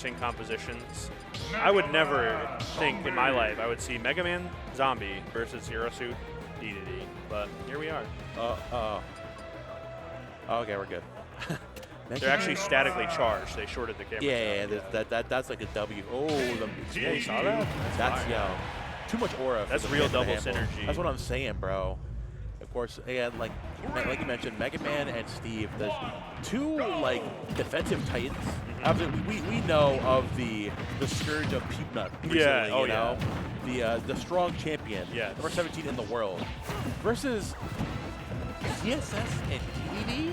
interesting compositions. I would never think in my life I would see Mega Man Zombie versus Zero Suit DDD, but here we are. Okay, we're good. They're actually statically charged. They shorted the camera. Yeah, that's like a W. Oh, yeah, you saw that? That's too much aura. That's real double synergy. That's what I'm saying, bro. Of course, again, like you mentioned, Mega Man and Steve, the two like defensive titans. Obviously, we know of the scourge of Peanut recently, you know, the strong champion, number 17 in the world, versus CSS and DDD.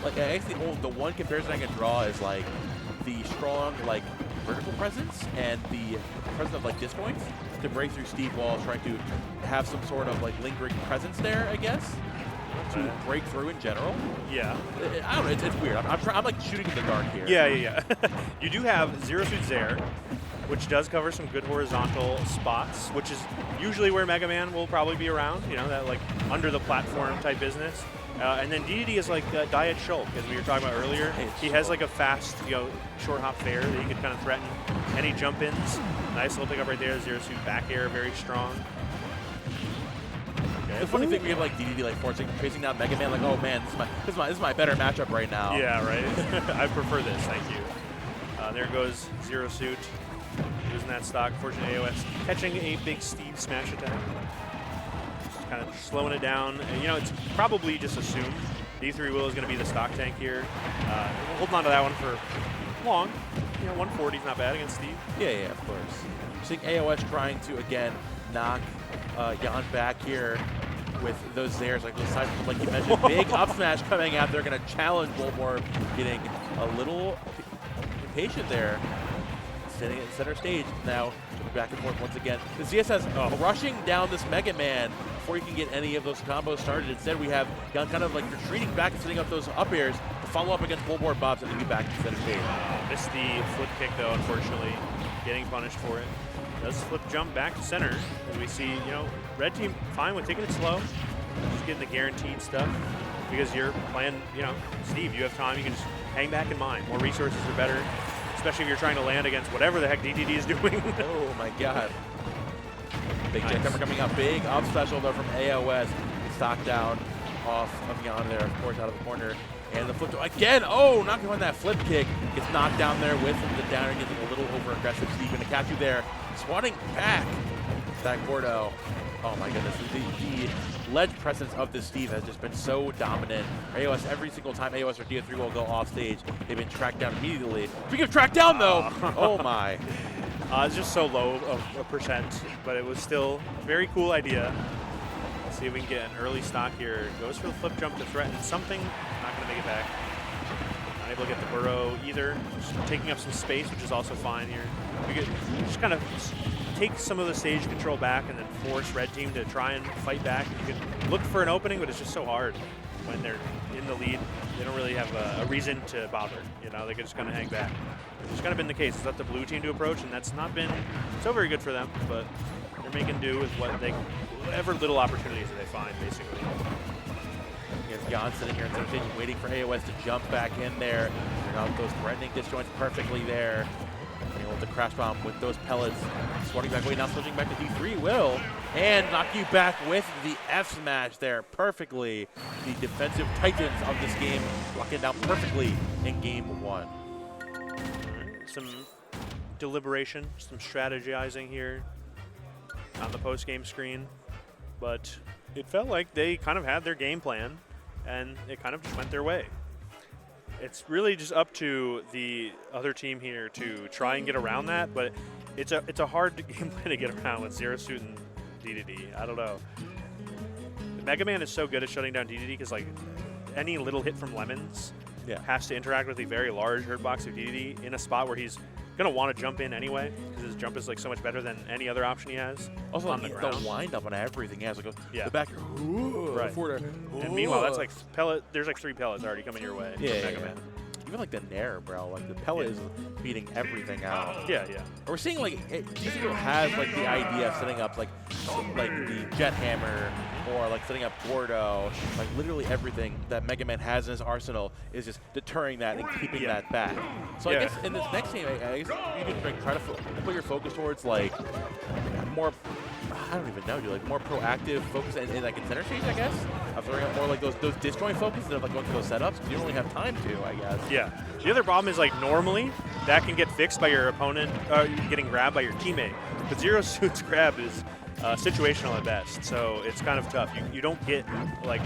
Like I guess the one comparison I can draw is like the strong like vertical presence and the presence of like disjoints to break through Steve walls, trying to have some sort of like lingering presence there, I guess, to break through in general. Yeah. I don't know. It's weird. I'm like shooting in the dark here. Yeah. You do have Zero Suit Zair, which does cover some good horizontal spots, which is usually where Mega Man will probably be around. You know, that like under the platform type business. And then DDD is like Diet Shulk, as we were talking about earlier. He has like a fast, short hop fair that he could kind of threaten any jump ins. Nice little pickup right there. Zero Suit back air, very strong. Okay. The funny thing, we have like DDD like chasing down Mega Man, like, oh man, this is my better matchup right now. Yeah, right. I prefer this. Thank you. There goes Zero Suit using that stock. Fortunate AoS catching a big Steve smash attack. Kind of slowing it down. It's probably just assumed D3 Will is going to be the stock tank here. Holding on to that one for long. 140 is not bad against Steve. Yeah, of course. Seeing AoS trying to, again, knock Yaan back here with those Zairs, like you mentioned, big up smash coming out. They're going to challenge Bulborbbob, getting a little impatient there. Sitting at center stage now, back and forth once again. The ZSS rushing down this Mega Man before you can get any of those combos started. Instead, we have Yaan kind of like retreating back and setting up those up airs to follow up against Bulborbbob and then get back to center stage. Missed the flip kick though, unfortunately, getting punished for it. Does flip jump back to center, as we see, red team fine with taking it slow, just getting the guaranteed stuff. Because you're playing, Steve, you have time, you can just hang back in mind. More resources are better. Especially if you're trying to land against whatever the heck DDD is doing. Oh my god. Big jet cover coming up. Big up special though from AoS. Stock down off of Yaan there, of course, out of the corner. And the flip again. Oh, not going that flip kick. Gets knocked down there with the downer, getting a little over aggressive. Steve gonna catch you there. Swatting back. That Gordo. Oh my goodness. The ledge presence of this Steve has just been so dominant. AoS, every single time AoS or D3 will go off stage, they've been tracked down immediately. Speaking of tracked down though, oh my. It's just so low of a percent, but it was still a very cool idea. Let's see if we can get an early stock here. Goes for the flip jump to threaten something. Not going to make it back. Not able to get the burrow either. Just taking up some space, which is also fine here. We could just kind of take some of the stage control back and then force red team to try and fight back. You can look for an opening, but it's just so hard when they're in the lead. They don't really have a reason to bother. They could just kind of hang back. It's kind of been the case. It's up the blue team to approach, and that's not been so very good for them, but they're making do with whatever little opportunities that they find, basically. Yaan sitting here in center stage, waiting for AoS to jump back in there. Out those threatening disjoints perfectly there. Able to crash bomb with those pellets. Swatting back away, now switching back to D3 will. And knock you back with the F smash there perfectly. The defensive titans of this game locking down perfectly in game one. Some deliberation, some strategizing here on the post-game screen. But it felt like they kind of had their game plan, and it kind of just went their way. It's really just up to the other team here to try and get around that, but it's a hard game plan to get around with Zero Suit and DDD. I don't know. Mega Man is so good at shutting down DDD because like any little hit from Lemons has to interact with a very large hurt box of DDD in a spot where he's gonna want to jump in anyway because his jump is like so much better than any other option he has. Also, on the ground. The wind up on everything. He has like the back. Right. And meanwhile, that's like pellet. There's like 3 pellets already coming your way. Mega Man. even like the Nair, bro. Like the pellet is beating everything out. Yeah, yeah. We're seeing like G0 has like the idea of setting up like the Jet Hammer or like setting up Gordo. Like literally everything that Mega Man has in his arsenal is just deterring that and keeping that back. So I guess in this next game, I guess you can like, try to put your focus towards like more. I don't even know, dude. Like more proactive focus in like in center stage, I guess. Of throwing up more like those disjoint focus instead of like going for those setups. You don't really have time to, I guess. Yeah. The other problem is like normally that can get fixed by your opponent getting grabbed by your teammate. But Zero Suit's grab is situational at best, so it's kind of tough. You don't get like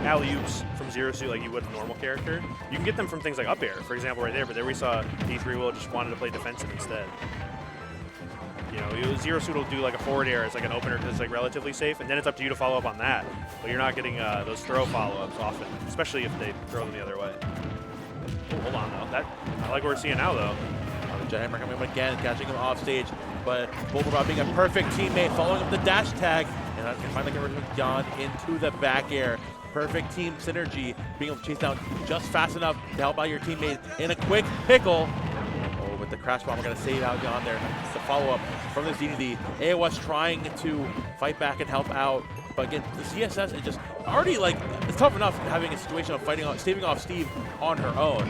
alley-oops from Zero Suit like you would a normal character. You can get them from things like up air, for example, right there. But there we saw D3 Will just wanted to play defensive instead. You know, Zero Suit will do like a forward air as like an opener because it's like relatively safe, and then it's up to you to follow up on that. But you're not getting those throw follow-ups often, especially if they throw them the other way. Oh, hold on though. I like what we're seeing now though. The Jet Hammer coming in again, catching him off stage, but Bulborbbob being a perfect teammate, following up the dash tag, and I can finally get rid of Yaan into the back air. Perfect team synergy, being able to chase down just fast enough to help out your teammate in a quick pickle. With the crash bomb, we're going to save out Yaan there. The follow-up from this DDD. AoS trying to fight back and help out. But again, the CSS is just already like, it's tough enough having a situation of staving off Steve on her own.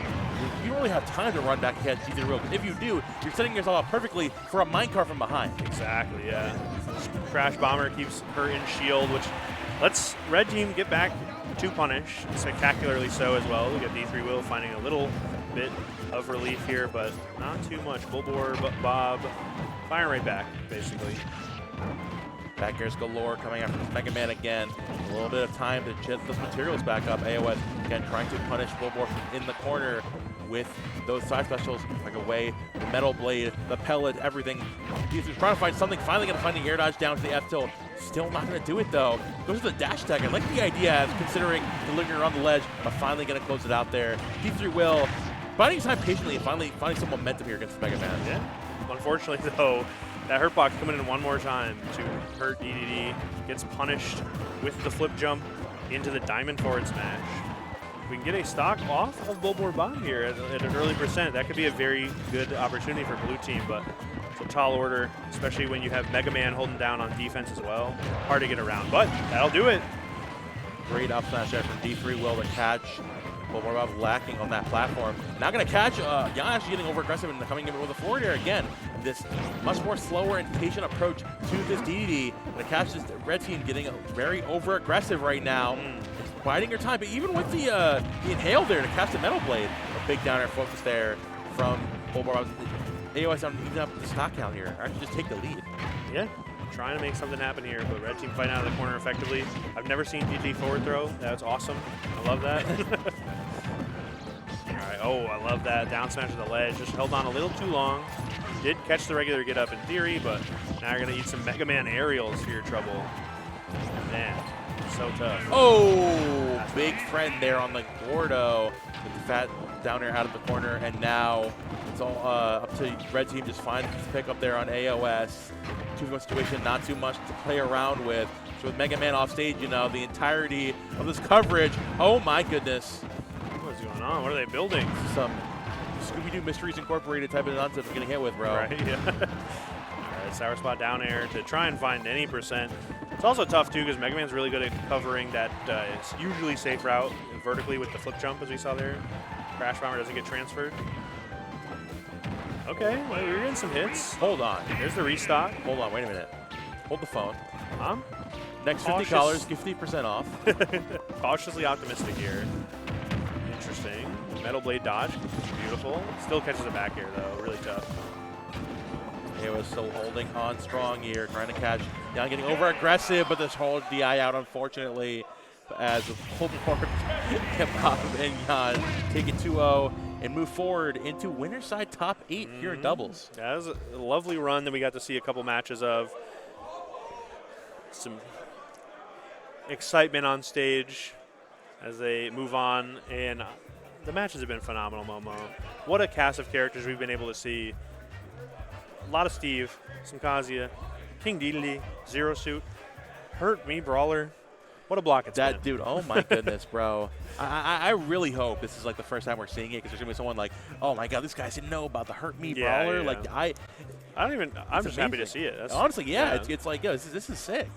You don't really have time to run back against D3 Will. If you do, you're setting yourself up perfectly for a minecart from behind. Exactly, yeah. Crash Bomber keeps her in shield, which lets Red Team get back to punish, spectacularly so as well. We got D3 Will finding a little bit of relief here, but not too much. Bulborbbob firing right back, basically. Back airs galore coming after this Mega Man again. A little bit of time to jet those materials back up. AoS again trying to punish Bulborbbob in the corner with those side specials, like away, the metal blade, the pellet, everything. He's trying to find something, finally going to find the air dodge down to the F tilt. Still not going to do it though. Goes to the dash tag. I like the idea as considering delivering around the ledge, but finally going to close it out there. D3 Will biding his time patiently and finally finding some momentum here against Mega Man. Yeah. Unfortunately though, that hurt box coming in one more time to hurt DDD. Gets punished with the flip jump into the diamond forward smash. We can get a stock off of Bulborbbob here at an early percent. That could be a very good opportunity for blue team, but it's a tall order, especially when you have Mega Man holding down on defense as well. Hard to get around, but that'll do it. Great up smash there from D3 Will to catch. Bulborbbob lacking on that platform. Now going to catch Yaan actually getting over aggressive and coming in with a forward air again. This much more slower and patient approach to this DDD. Going to catch this red team getting very over aggressive right now. It's biding your time, but even with the inhale there to catch the metal blade, a big down air focus there from Bulborbbob. AoS on even up the stock count here. Actually just take the lead. Yeah. Trying to make something happen here, but red team fighting out of the corner effectively. I've never seen DG forward throw. That's awesome. I love that. All right. Oh, I love that. Down smash to the ledge. Just held on a little too long. Did catch the regular get up in theory, but now you're going to eat some Mega Man aerials for your trouble. Man, so tough. Oh, big friend there on the Gordo. With the fat down air out of the corner, and now it's all up to red team. Just find this pick up there on AoS. 2v1 situation, not too much to play around with. So with Mega Man off stage, you know, the entirety of this coverage. Oh my goodness. What's going on? What are they building? Some Scooby-Doo Mysteries Incorporated type of nonsense we're getting hit with, bro. Right, yeah. All right, sour spot down air to try and find any percent. It's also tough too because Mega Man's really good at covering that it's usually safe route vertically with the flip jump as we saw there. Crash Bomber doesn't get transferred. Okay, well, we're getting some hits. Hold on. There's the restock. Hold on, wait a minute. Hold the phone. Next Cautious. $50, get 50% off. Cautiously optimistic here. Interesting. Metal blade dodge, beautiful. Still catches a back air though, really tough. AoS still holding on strong here, trying to catch. Yaan getting over aggressive, but this whole DI out unfortunately as Bulborbbob and Yaan take it 2-0 and move forward into winner side top 8 here in doubles. That was a lovely run that we got to see a couple matches of. Some excitement on stage as they move on, and the matches have been phenomenal, Momo. What a cast of characters we've been able to see. A lot of Steve, some Kazuya, King Dedede, Zero Suit, Hurt Me Brawler. What a block it's That been. dude, oh my goodness, bro. I really hope this is like the first time we're seeing it because there's gonna be someone like, oh my god, this guy didn't know about the hurt me Yeah, brawler. yeah. Like I'm just happy to amazing. see it. That's, honestly, yeah, it's like, yo, this is sick.